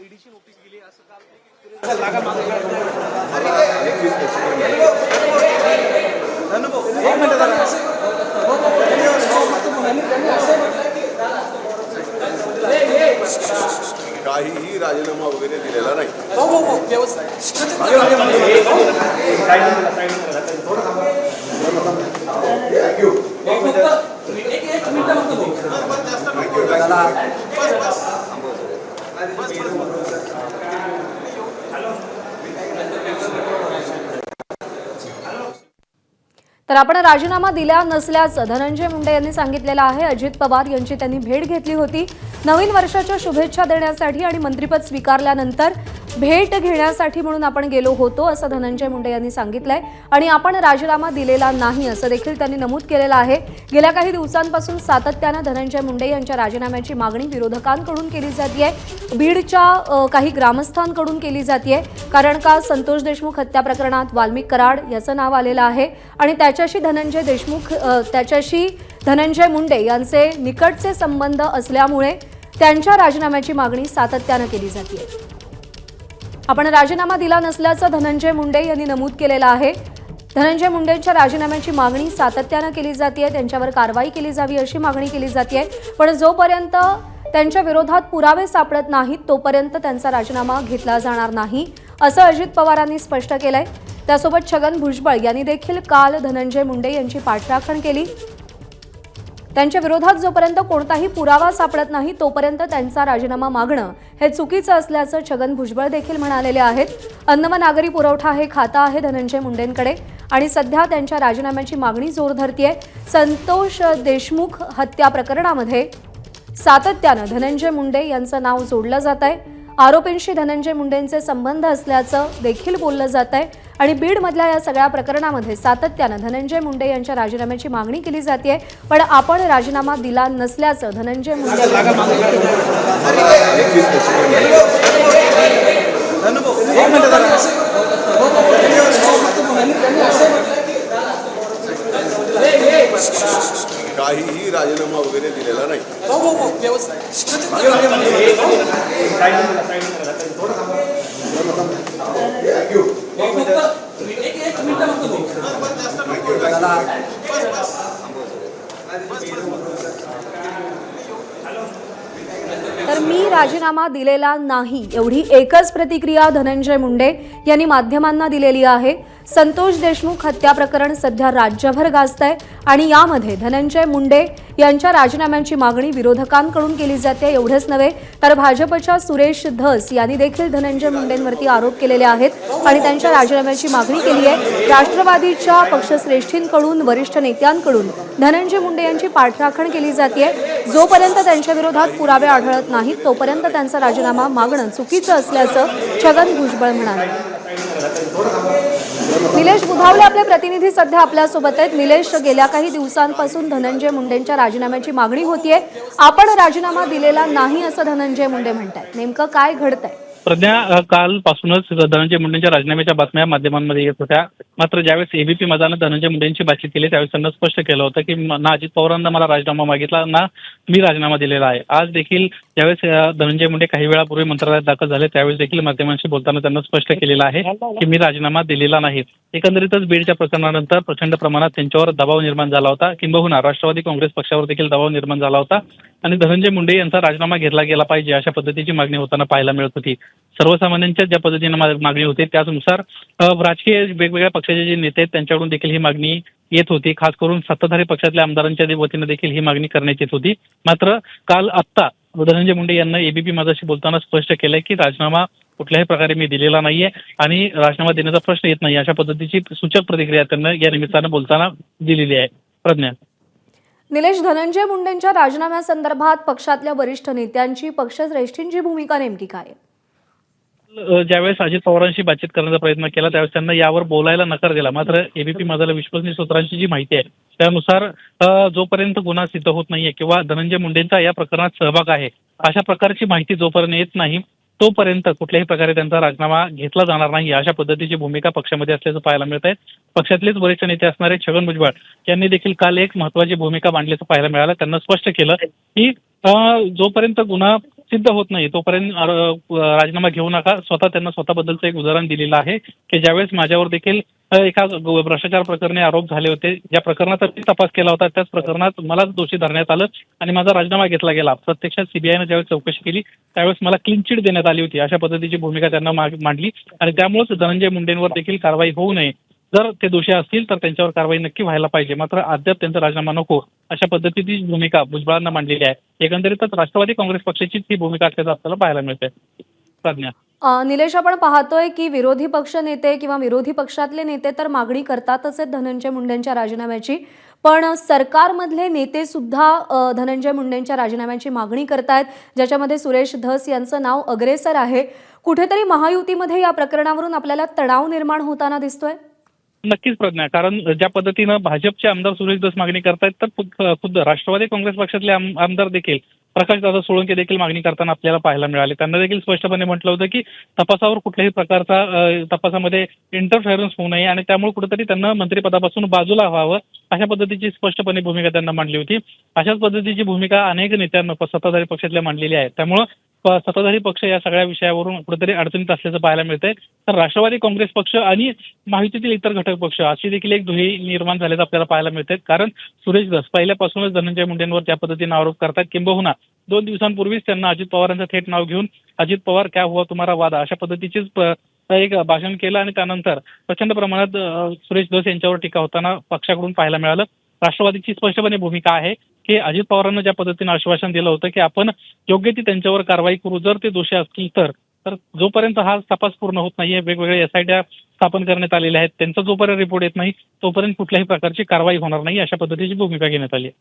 ईडीची notice गेली असं काल लागा काहीही राजीनामा वगैरे दिलेला नाही. तर आपण राजीनामा दिला नसल्याचं धनंजय मुंडे यांनी सांगितलेलं आहे। अजित पवार यांची त्यांनी भेट घेतली होती नवीन वर्षाच्या शुभेच्छा देण्यासाठी आणि मंत्रिपद स्वीकारल्यानंतर भेट घेण्यासाठी म्हणून आपण गेलो होतो असं धनंजय मुंडे यांनी सांगितलंय आणि आपण राजीनामा दिलेला नाही असं देखील त्यांनी नमूद केलेलं आहे। गेल्या काही दिवसांपासून सातत्याने धनंजय मुंडे यांच्या राजीनाम्याची मागणी विरोधकांकडून केली जाते। बीडच्या काही ग्रामस्थांकडून केली जाते कारण का संतोष देशमुख हत्या प्रकरणात वाल्मिक कराड याचं नाव आलेलं आहे आणि त्याच्याशी धनंजय मुंडे यांचे निकटचे संबंध असल्यामुळे त्यांच्या राजीनाम्याची मागणी सातत्याने केली जाते। आपण राजीनामा दिला नसल्याचं धनंजय मुंडे यांनी नमूद केलेलं आहे। धनंजय मुंडेंच्या राजीनाम्याची मागणी सातत्याने केली जाते, त्यांच्यावर कारवाई केली जावी अशी मागणी केली जाते, पण जोपर्यंत त्यांच्या विरोधात पुरावे सापडत नाहीत तोपर्यंत त्यांचा राजीनामा घेतला जाणार नाही असं अजित पवारांनी स्पष्ट केलंय। त्यासोबत छगन भुजबळ यांनी देखील काल धनंजय मुंडे यांची पाठराखण केली। त्यांच्या विरोधात जोपर्यंत कोणताही पुरावा सापडत नाही तोपर्यंत त्यांचा राजीनामा मागणं हे चुकीचं असल्याचं छगन भुजबळ देखील म्हणालेले आहेत। अन्न व नागरी पुरवठा हे खातं आहे धनंजय मुंडेंकडे आणि सध्या त्यांच्या राजीनाम्याची मागणी जोर धरतीये। संतोष देशमुख हत्या प्रकरणामध्ये सातत्यानं धनंजय मुंडे यांचं नाव जोडलं जात आहे। आरोपींशी धनंजय मुंडेंचे संबंध असल्याचं देखील बोललं जात आहे आणि बीडमधल्या या सगळ्या प्रकरणामध्ये सातत्यानं धनंजय मुंडे यांच्या राजीनाम्याची मागणी केली जाते, पण आपण राजीनामा दिला नसल्याचं धनंजय मुंडे काहीही राजीनामा वगैरे दिलेला नाही. तर मी राजीनामा दिलेला नाही एवढी एकच प्रतिक्रिया धनंजय मुंडे यांनी माध्यमांना दिलेली आहे। संतोष देशमुख हत्या प्रकरण सध्या राज्यभर गाजतंय आणि यामध्ये धनंजय मुंडे यांच्या राजीनाम्याची मागणी विरोधकांकडून केली जाते। एवढंच नव्हे तर भाजपच्या सुरेश धस यांनी देखील धनंजय मुंडेंवरती आरोप केलेले आहेत आणि त्यांच्या राजीनाम्याची मागणी केली आहे। राष्ट्रवादीच्या पक्षश्रेष्ठींकडून वरिष्ठ नेत्यांकडून धनंजय मुंडे यांची पाठराखण केली जाते। जोपर्यंत त्यांच्या विरोधात पुरावे आढळत नाहीत तोपर्यंत त्यांचा राजीनामा मागणं चुकीचं असल्याचं छगन भुजबळ म्हणाले। निलेश बुधावले आपले प्रतिनिधी सध्या आपल्यासोबत आहेत। निलेश, गेल्या काही दिवसांपासून धनंजय मुंडेंच्या राजीनाम्याची मागणी होतीये, आपण राजीनामा दिलेला नाही असं धनंजय मुंडे म्हणतात, नेमकं काय घडतंय? प्रज्ञा, कालपासूनच धनंजय मुंडेंच्या राजीनाम्याच्या बातम्या माध्यमांमध्ये येत होत्या, मात्र ज्यावेळेस एबीपी मदानं धनंजय मुंडेंची बातचीत केली त्यावेळेस त्यांना स्पष्ट केलं होतं की ना अजित पवारांना मला राजीनामा मागितला ना मी राजीनामा दिलेला आहे। आज देखील ज्यावेळेस धनंजय मुंडे काही वेळापूर्वी मंत्रालयात दाखल झाले त्यावेळेस देखील माध्यमांशी बोलताना त्यांना स्पष्ट केलेलं आहे की मी राजीनामा दिलेला नाही। एकंदरीतच बीडच्या प्रकरणानंतर प्रचंड प्रमाणात त्यांच्यावर दबाव निर्माण झाला होता, किंबहुना राष्ट्रवादी काँग्रेस पक्षावर देखील दबाव निर्माण झाला होता आणि धनंजय मुंडे यांचा राजीनामा घेतला गेला पाहिजे अशा पद्धतीची मागणी होताना पाहायला मिळत होती। सर्वसामान्यांच्या ज्या पद्धतीने मागणी होती त्यानुसार राजकीय वेगवेगळ्या पक्षाचे जे नेते आहेत त्यांच्याकडून देखील ही मागणी येत होती, खास करून सत्ताधारी पक्षातल्या आमदारांच्या वतीने देखील ही मागणी करण्यात येत होती। मात्र काल आत्ता धनंजय मुंडे यांना एबीपी माझाशी बोलताना स्पष्ट केलंय की राजीनामा कुठल्याही प्रकारे मी दिलेला नाहीये आणि राजीनामा देण्याचा प्रश्न येत नाही अशा पद्धतीची सूचक प्रतिक्रिया त्यांना या निमित्तानं बोलताना दिलेली आहे। प्रज्ञा, निलेश, धनंजय मुंडेंच्या राजीनाम्यासंदर्भात पक्षातल्या वरिष्ठ नेत्यांची पक्षश्रेष्ठींची भूमिका नेमकी काय? ज्यावेळेस अजित पवारांशी बातचीत करण्याचा प्रयत्न केला त्यावेळेस त्यांना यावर बोलायला नकार दिला, मात्र एबीपी माझ्याला विश्वसनीय सूत्रांची जी माहिती आहे त्यानुसार जोपर्यंत गुन्हा सिद्ध होत नाहीये किंवा धनंजय मुंडेंचा या प्रकरणात सहभाग आहे अशा प्रकारची माहिती जोपर्यंत येत नाही तोपर्यंत कुठल्याही प्रकारे त्यांचा राजीनामा घेतला जाणार नाही अशा पद्धतीची भूमिका पक्षामध्ये असल्याचं पाहायला मिळत आहे। पक्षातलेच वरिष्ठ नेते असणारे छगन भुजबळ यांनी देखील काल एक महत्त्वाची भूमिका मांडल्याचं पाहायला मिळालं। त्यांना स्पष्ट केलं की जोपर्यंत गुन्हा सिद्ध होत नाही तोपर्यंत राजीनामा घेऊ नका. त्यांना स्वतःबद्दलचं एक उदाहरण दिलेलं आहे की ज्यावेळेस माझ्यावर देखील एका भ्रष्टाचार प्रकरणी आरोप झाले होते, ज्या प्रकरणाचा मी तपास केला होता त्याच प्रकरणात मलाच दोषी धरण्यात आलं आणि माझा राजीनामा घेतला गेला. प्रत्यक्षात सीबीआयनं ज्यावेळेस चौकशी केली त्यावेळेस मला क्लीन चिट देण्यात आली होती. अशा पद्धतीची भूमिका त्यांना मांडली आणि त्यामुळेच धनंजय मुंडेंवर देखील कारवाई होऊ नये, जर ते दोषी असतील तर त्यांच्यावर कारवाई नक्की व्हायला पाहिजे, मात्र अद्याप त्यांचा राजीनामा नको अशा पद्धतीची भूमिका भुजबळांना मांडलेली आहे. एकंदरीतच राष्ट्रवादी काँग्रेस पक्षाची ही भूमिका असल्याचं आपल्याला पाहायला मिळते. प्रज्ञा. निलेश, आपण पाहतोय की विरोधी पक्ष नेते किंवा विरोधी पक्षातले नेते तर मागणी करतातच आहेत धनंजय मुंडेंच्या राजीनाम्याची, पण सरकारमधले नेते सुद्धा धनंजय मुंडेंच्या राजीनाम्याची मागणी करतायत, ज्याच्यामध्ये सुरेश धस यांचं नाव अग्रेसर आहे. कुठेतरी महायुतीमध्ये या प्रकरणावरून आपल्याला तणाव निर्माण होताना दिसतोय. नक्कीच प्रज्ञा, कारण ज्या पद्धतीनं भाजपचे आमदार सुरेश धस मागणी करतायत तर खुद्द राष्ट्रवादी काँग्रेस पक्षातले आमदार देखील प्रकाशदादा सोळंके देखील मागणी करताना आपल्याला पाहायला मिळाले. त्यांना देखील स्पष्टपणे म्हटलं होतं की तपासावर कुठल्याही प्रकारचा तपासामध्ये इंटरफेरन्स होऊ नये आणि त्यामुळे कुठेतरी त्यांना मंत्रिपदापासून बाजूला व्हावं अशा पद्धतीची स्पष्टपणे भूमिका त्यांना मांडली होती. अशाच पद्धतीची भूमिका अनेक नेत्यांना सत्ताधारी पक्षातल्या मांडलेली आहे. त्यामुळं सत्ताधारी पक्ष या सगळ्या विषयावरून कुठेतरी अडचणीत असल्याचं पाहायला मिळतंय. तर राष्ट्रवादी काँग्रेस पक्ष आणि महायुतीतील इतर घटक पक्ष अशी देखील एक दुही निर्माण झाल्याचं आपल्याला पाहायला मिळतंय. कारण सुरेश धस पहिल्यापासूनच धनंजय मुंडेंवर त्या पद्धतीनं आरोप करतात, किंबहुना 2 दिवसांपूर्वीच त्यांना अजित पवारांचं थेट नाव घेऊन अजित पवार क्या हुआ तुम्हारा वादा अशा पद्धतीचीच एक भाषण केलं आणि त्यानंतर प्रचंड प्रमाणात सुरेश धस यांच्यावर टीका होताना पक्षाकडून पाहायला मिळालं. राष्ट्रवादीची स्पष्टपणे भूमिका आहे की अजित पवारांना ज्या पद्धतीनं आश्वासन दिलं होतं की आपण योग्य ती त्यांच्यावर कारवाई करू, जर ते दोषी असतील तर जोपर्यंत हा तपास पूर्ण होत नाहीये, वेगवेगळ्या SIT स्थापन करण्यात आलेल्या आहेत, त्यांचा जोपर्यंत रिपोर्ट येत नाही तोपर्यंत कुठल्याही प्रकारची कारवाई होणार नाही अशा पद्धतीची भूमिका घेण्यात आली आहे.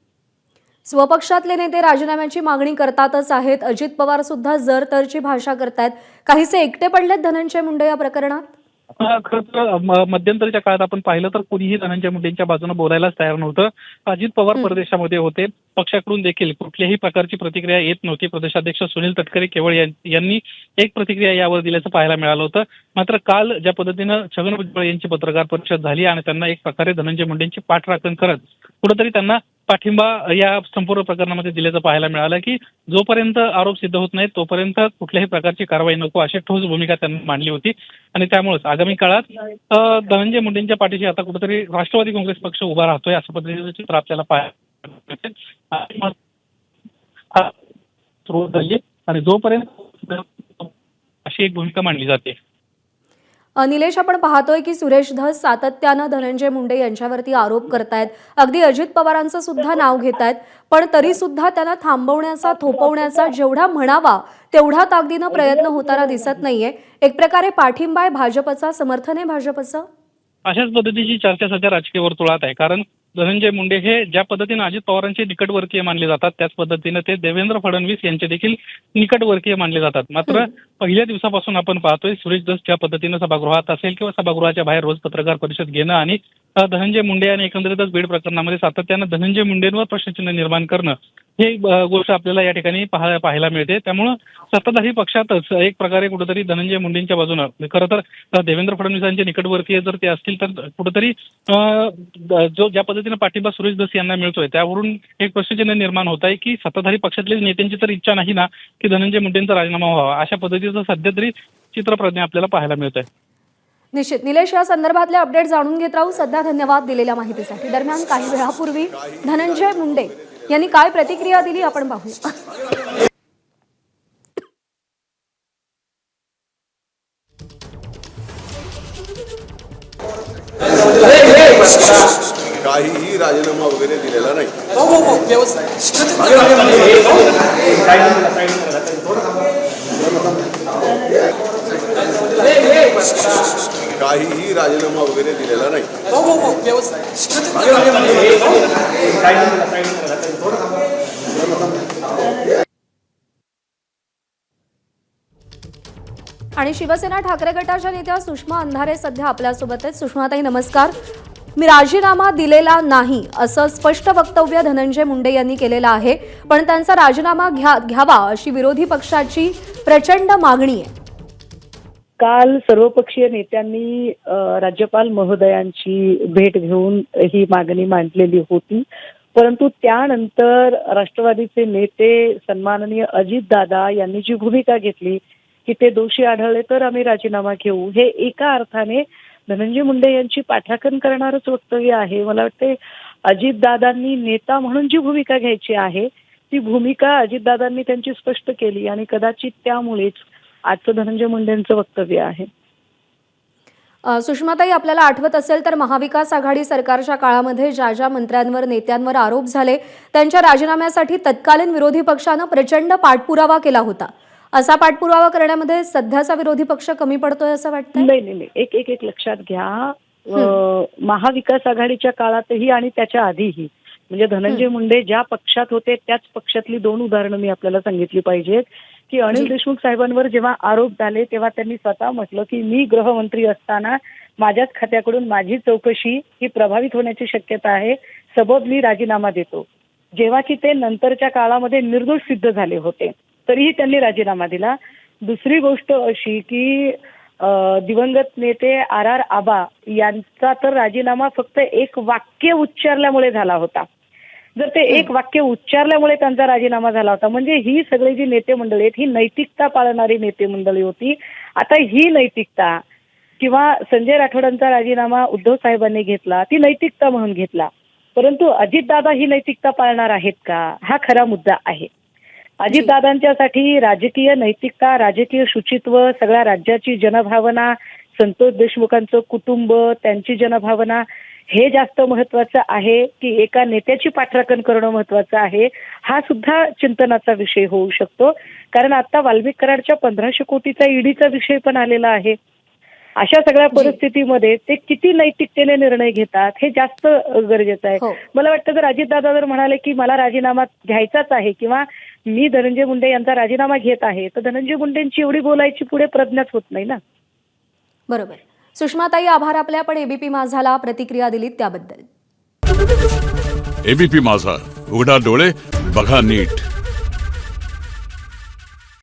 स्वपक्षातले नेते राजीनाम्याची मागणी करतातच आहेत. अजित पवार सुद्धा जर तरची भाषा करतायत. काहीसे एकटे पडलेत धनंजय मुंडे या प्रकरणात. खरं तर मध्यंतरीच्या काळात आपण पाहिलं तर कोणीही धनंजय मुंडेंच्या बाजूने बोलायलाच तयार नव्हतं. अजित पवार परदेशामध्ये होते, पक्षाकडून देखील कुठल्याही प्रकारची प्रतिक्रिया येत नव्हती. प्रदेशाध्यक्ष सुनील तटकरे केवळ यांनी एक प्रतिक्रिया यावर दिल्याचं पाहायला मिळालं होतं. मात्र काल ज्या पद्धतीनं छगन भुजबळ यांची पत्रकार परिषद झाली आणि त्यांना एक प्रकारे धनंजय मुंडेंची पाठराखण करत कुठेतरी त्यांना पाठिंबा या संपूर्ण प्रकरणामध्ये दिल्याचं पाहायला मिळालं की जोपर्यंत आरोप सिद्ध होत नाहीत तोपर्यंत कुठल्याही प्रकारची कारवाई नको अशी ठोस भूमिका त्यांनी मांडली होती. आणि त्यामुळेच आगामी काळात धनंजय मुंडेंच्या पाठीशी आता कुठेतरी राष्ट्रवादी काँग्रेस पक्ष उभा राहतोय असं पद्धतीचं चित्र आपल्याला पाहायला आणि जोपर्यंत अशी एक भूमिका मांडली जाते. निलेश, आपण पाहतोय की सुरेश धस सातत्यानं धनंजय मुंडे यांच्यावरती आरोप करतायत. अगदी अजित पवारांचं सुद्धा नाव घेतायत, पण तरी सुद्धा त्यांना थांबवण्याचा, थोपवण्याचा जेवढा म्हणावा तेवढा ताकदीनं प्रयत्न होताना दिसत नाहीये. एक प्रकारे पाठिंबा आहे भाजपचा, समर्थन आहे भाजपचं. अशाच पद्धतीची चर्चा सध्या राजकीय वर्तुळात आहे. कारण धनंजय मुंडे हे ज्या पद्धतीने अजित पवारांचे निकटवर्तीय मानले जातात त्याच पद्धतीने ते देवेंद्र फडणवीस यांचे देखील निकटवर्तीय मानले जातात. मात्र पहिल्या दिवसापासून आपण पाहतोय सुरेश धस ज्या पद्धतीनं सभागृहात असेल किंवा सभागृहाच्या बाहेर रोज पत्रकार परिषद घेणं आणि धनंजय मुंडे आणि एकंदरीतच बीड प्रकरणामध्ये सातत्यानं धनंजय मुंडेंवर प्रश्नचिन्ह निर्माण करणं हे गोष्ट आपल्याला या ठिकाणी पाहायला मिळते. त्यामुळं सत्ताधारी पक्षातच एक प्रकारे कुठेतरी धनंजय मुंडेंच्या बाजूनं खरं तर देवेंद्र फडणवीसांचे निकटवर्तीय जर ते असतील तर कुठेतरी ज्या पद्धतीनं पाठिंबा सुरेश धस यांना मिळतोय त्यावरून एक प्रश्नचिन्ह निर्माण होत आहे की सत्ताधारी पक्षातल्या नेत्यांची तर इच्छा नाही ना की धनंजय मुंडेंचा राजीनामा व्हावा. अशा पद्धतीचं सध्या तरी चित्रप्रज्ञा आपल्याला पाहायला मिळत आहे. निश्चित निलेश, या संदर्भातले अपडेट जाणून घेत राहू. सध्या धन्यवाद दिलेल्या माहितीसाठी. दरम्यान काही वेळापूर्वी धनंजय मुंडे यांनी काय प्रतिक्रिया दिली आपण पाहूया. काहीही राजीनामा वगैरे दिलेला नाही. काहीही राजीनामा वगैरे दिलेला नाही. आणि शिवसेना ठाकरे गटाच्या नेत्या सुषमा अंधारे सध्या आपल्यासोबत आहेत. सुषमाताई नमस्कार. मी राजीनामा दिलेला नाही असं स्पष्ट वक्तव्य धनंजय मुंडे यांनी केलेलं आहे, पण त्यांचा राजीनामा घ्यावा अशी विरोधी पक्षाची प्रचंड मागणी आहे. काल सर्वपक्षीय नेत्यांनी राज्यपाल महोदयांची भेट घेऊन ही मागणी मांडलेली होती, परंतु त्यानंतर राष्ट्रवादीचे नेते सन्माननीय अजितदादा यांनी जी भूमिका घेतली की ते दोषी आढळले तर आम्ही राजीनामा घेऊ, हे एका अर्थाने धनंजय मुंडे यांची पाठराखण करणारच वक्तव्य आहे. मला वाटते अजितदादांनी नेता म्हणून जी भूमिका घ्यायची आहे ती भूमिका अजितदादांनी त्यांची स्पष्ट केली आणि कदाचित त्यामुळेच आजचं धनंजय मुंडेंचं वक्तव्य आहे. सुषमाताई, आपल्याला आठवत असेल तर महाविकास आघाडी सरकारच्या काळामध्ये ज्या ज्या मंत्र्यांवर नेत्यांवर आरोप झाले त्यांच्या राजीनाम्यासाठी तत्कालीन विरोधी पक्षानं प्रचंड पाठपुरावा केला होता. असा पाठपुरावा करण्यामध्ये सध्याचा विरोधी पक्ष कमी पडतोय असं वाटतं? नाही, एक लक्षात घ्या. महाविकास आघाडीच्या काळातही आणि त्याच्या आधीही म्हणजे धनंजय मुंडे ज्या पक्षात होते त्याच पक्षातली 2 उदाहरणं मी आपल्याला सांगितली पाहिजेत की अनिल देशमुख साहेबांवर जेव्हा आरोप झाले तेव्हा त्यांनी स्वतः म्हटलं की मी गृहमंत्री असताना माझ्याच खात्याकडून माझी चौकशी ही प्रभावित होण्याची शक्यता आहे, सबब मी राजीनामा देतो. जेव्हा की ते नंतरच्या काळामध्ये निर्दोष सिद्ध झाले होते तरीही त्यांनी राजीनामा दिला. दुसरी गोष्ट अशी की दिवंगत नेते RR आबा यांचा तर राजीनामा फक्त एक वाक्य उच्चारल्यामुळे झाला होता. जर ते एक वाक्य उच्चारल्यामुळे त्यांचा राजीनामा झाला होता म्हणजे ही सगळी जी नेते मंडळी आहेत ही नैतिकता पाळणारी नेते मंडळी होती. आता ही नैतिकता किंवा संजय राठोडांचा राजीनामा उद्धव साहेबांनी घेतला ती नैतिकता म्हणून घेतला, परंतु अजितदादा ही नैतिकता पाळणार आहेत का, हा खरा मुद्दा आहे. अजितदादांच्यासाठी राजकीय नैतिकता, राजकीय शुचित्व, सगळ्या राज्याची जनभावना, संतोष देशमुखांचं कुटुंब, त्यांची जनभावना हे जास्त महत्वाचं आहे की एका नेत्याची पाठराखण करणं महत्वाचं आहे, हा सुद्धा चिंतनाचा विषय होऊ शकतो. कारण आता वाल्मिक कराडच्या 1500 कोटीचा ईडीचा विषय पण आलेला आहे. अशा सगळ्या परिस्थितीमध्ये ते किती नैतिकतेने निर्णय घेतात हे जास्त गरजेचं आहे. मला वाटतं जर अजितदादा जर म्हणाले की मला राजीनामा घ्यायचाच आहे किंवा मी धनंजय मुंडे यांचा राजीनामा घेत आहे तर धनंजय मुंडेंची एवढी बोलायची पुढे प्रज्ञाच होत नाही ना. बरोबर. सुषमाताई, आभार आपले. आपण एबीपी माझाला प्रतिक्रिया दिलीत त्याबद्दल. एबीपी माझा, उघडा डोळे बघा नीट.